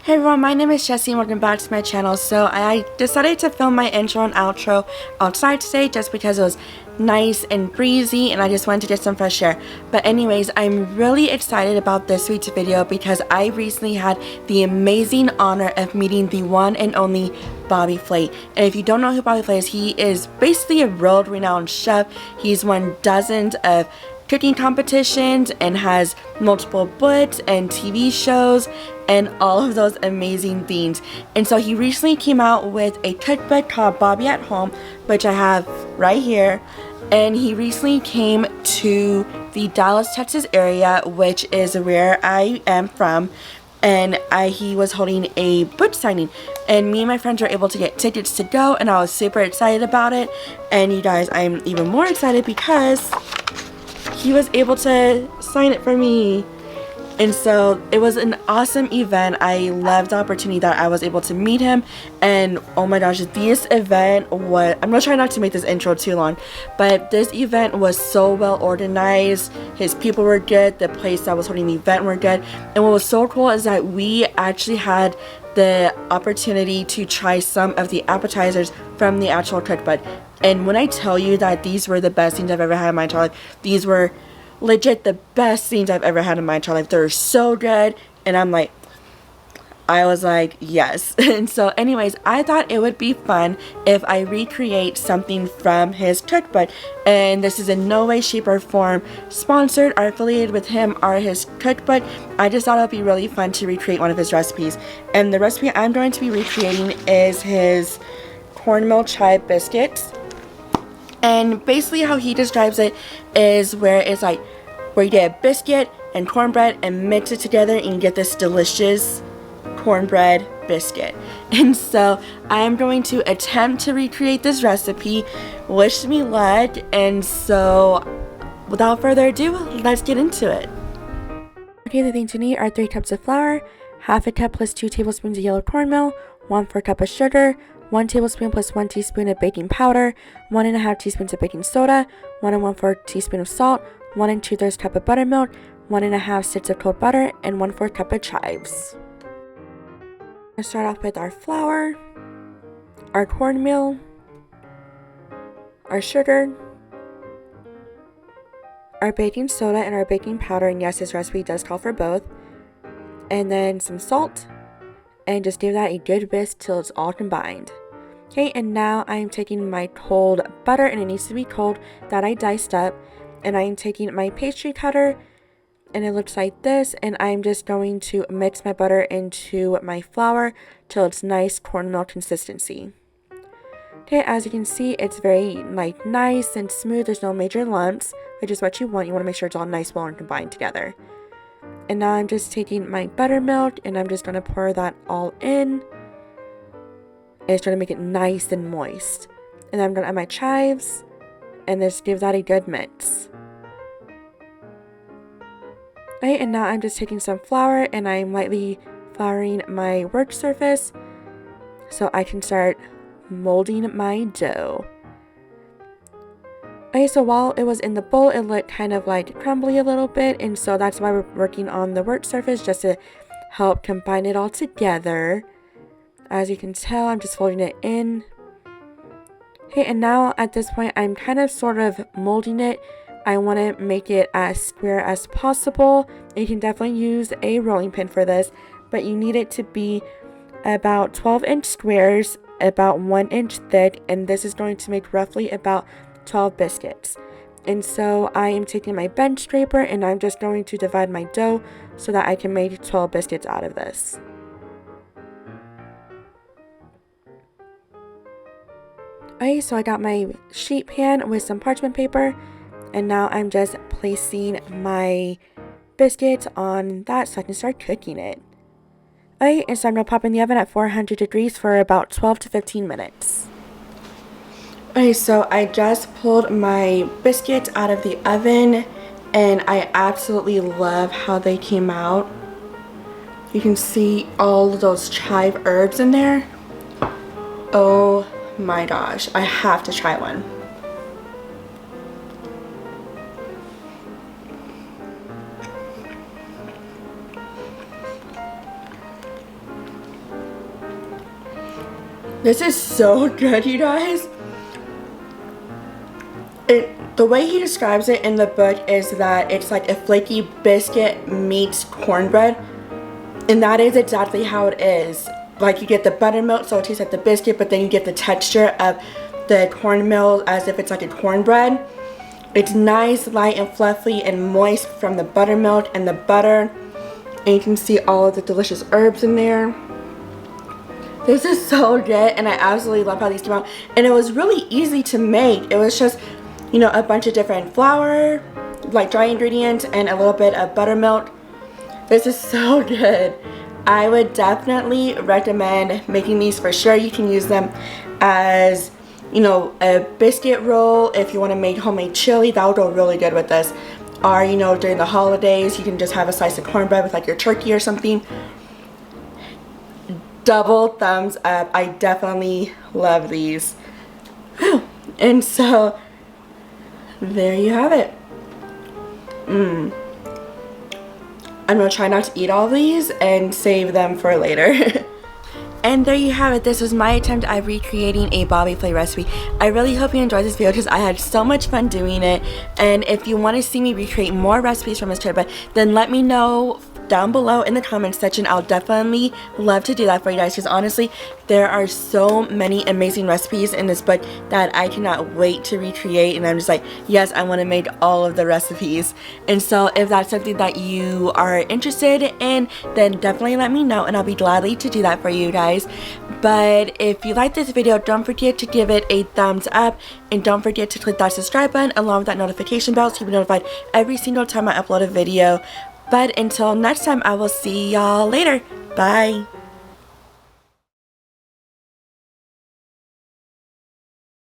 Hey everyone, my name is Jessie and welcome back to my channel. So I decided to film my intro and outro outside today just because it was nice and breezy and I just wanted to get some fresh air. But anyways, I'm really excited about this week's video because I recently had the amazing honor of meeting the one and only Bobby Flay. And if you don't know who Bobby Flay is, he is basically a world-renowned chef. He's won dozens of cooking competitions and has multiple books and TV shows and all of those amazing things. And so he recently came out with a cookbook called Bobby at Home, which I have right here. And he recently came to the Dallas, Texas area, which is where I am from. And he was holding a book signing. And me and my friends were able to get tickets to go, and I was super excited about it. And you guys, I'm even more excited because he was able to sign it for me. And so it was an awesome event. I loved the opportunity that I was able to meet him. And oh my gosh, this event was, I'm gonna try not to make this intro too long, but this event was so well organized. His people were good, the place that was holding the event were good. And what was so cool is that we actually had the opportunity to try some of the appetizers from the actual cookbook. And when I tell you that these were the best things I've ever had in my entire life, these were legit the best things I've ever had in my entire life. They're so good, and I was like, yes. And so anyways, I thought it would be fun if I recreate something from his cookbook. And this is in no way, shape, or form sponsored or affiliated with him or his cookbook. I just thought it would be really fun to recreate one of his recipes. And the recipe I'm going to be recreating is his cornmeal chive biscuits. And basically how he describes it is where it's like, where you get a biscuit and cornbread and mix it together and you get this delicious cornbread biscuit. And so I'm going to attempt to recreate this recipe. Wish me luck. And so without further ado, let's get into it. Okay, the things you need are 3 cups of flour, half a cup plus 2 tablespoons of yellow cornmeal, 1/4 cup of sugar, 1 tablespoon plus 1 teaspoon of baking powder, 1½ teaspoons of baking soda, 1 1/4 teaspoon of salt, 1 2/3 cup of buttermilk, 1½ sticks of cold butter, and 1/4 cup of chives. Let's start off with our flour, our cornmeal, our sugar, our baking soda, and our baking powder. And yes, this recipe does call for both. And then some salt, and just give that a good whisk till it's all combined. Okay, and now I'm taking my cold butter, and it needs to be cold, that I diced up, and I'm taking my pastry cutter, and it looks like this, and I'm just going to mix my butter into my flour till it's nice cornmeal consistency. Okay, as you can see, it's very nice and smooth. There's no major lumps, which is what you want. You want to make sure it's all nice, well, and combined together. And now I'm just taking my buttermilk and I'm just going to pour that all in. And it's going to make it nice and moist. And then I'm going to add my chives and just give that a good mix. Okay, and now I'm just taking some flour and I'm lightly flouring my work surface so I can start molding my dough. Okay, so while it was in the bowl, it looked kind of crumbly a little bit, and so that's why we're working on the work surface, just to help combine it all together. As you can tell, I'm just folding it in. Okay, and now at this point, I'm kind of sort of molding it. I want to make it as square as possible. You can definitely use a rolling pin for this, but you need it to be about 12-inch squares, about 1 inch thick, and this is going to make roughly about 12 biscuits. And so I am taking my bench scraper and I'm just going to divide my dough so that I can make 12 biscuits out of this. Okay, so I got my sheet pan with some parchment paper, and now I'm just placing my biscuits on that so I can start cooking it. Okay, and so I'm going to pop in the oven at 400 degrees for about 12 to 15 minutes. Okay, so I just pulled my biscuits out of the oven and I absolutely love how they came out. You can see all of those chive herbs in there. Oh my gosh, I have to try one. This is so good, you guys. The way he describes it in the book is that it's like a flaky biscuit meets cornbread. And that is exactly how it is. Like, you get the buttermilk, so it tastes like the biscuit, but then you get the texture of the cornmeal as if it's like a cornbread. It's nice, light, and fluffy and moist from the buttermilk and the butter. And you can see all of the delicious herbs in there. This is so good, and I absolutely love how these came out. And it was really easy to make. It was just, you know, a bunch of different flour, like dry ingredients, and a little bit of buttermilk. This is so good. I would definitely recommend making these for sure. You can use them as, you know, a biscuit roll. If you want to make homemade chili, that would go really good with this. Or, you know, during the holidays, you can just have a slice of cornbread with like your turkey or something. Double thumbs up. I definitely love these. Whew. And so there you have it. I'm gonna try not to eat all these and save them for later. And there you have it. This was my attempt at recreating a Bobby Flay recipe. I really hope you enjoyed this video because I had so much fun doing it. And if you want to see me recreate more recipes from this trip, then let me know down below in the comments section. I'll definitely love to do that for you guys because honestly, there are so many amazing recipes in this book that I cannot wait to recreate, and I'm just like, yes, I want to make all of the recipes. And so if that's something that you are interested in, then definitely let me know and I'll be gladly to do that for you guys. But if you like this video, don't forget to give it a thumbs up, and don't forget to click that subscribe button along with that notification bell so you'll be notified every single time I upload a video. But until next time, I will see y'all later. Bye.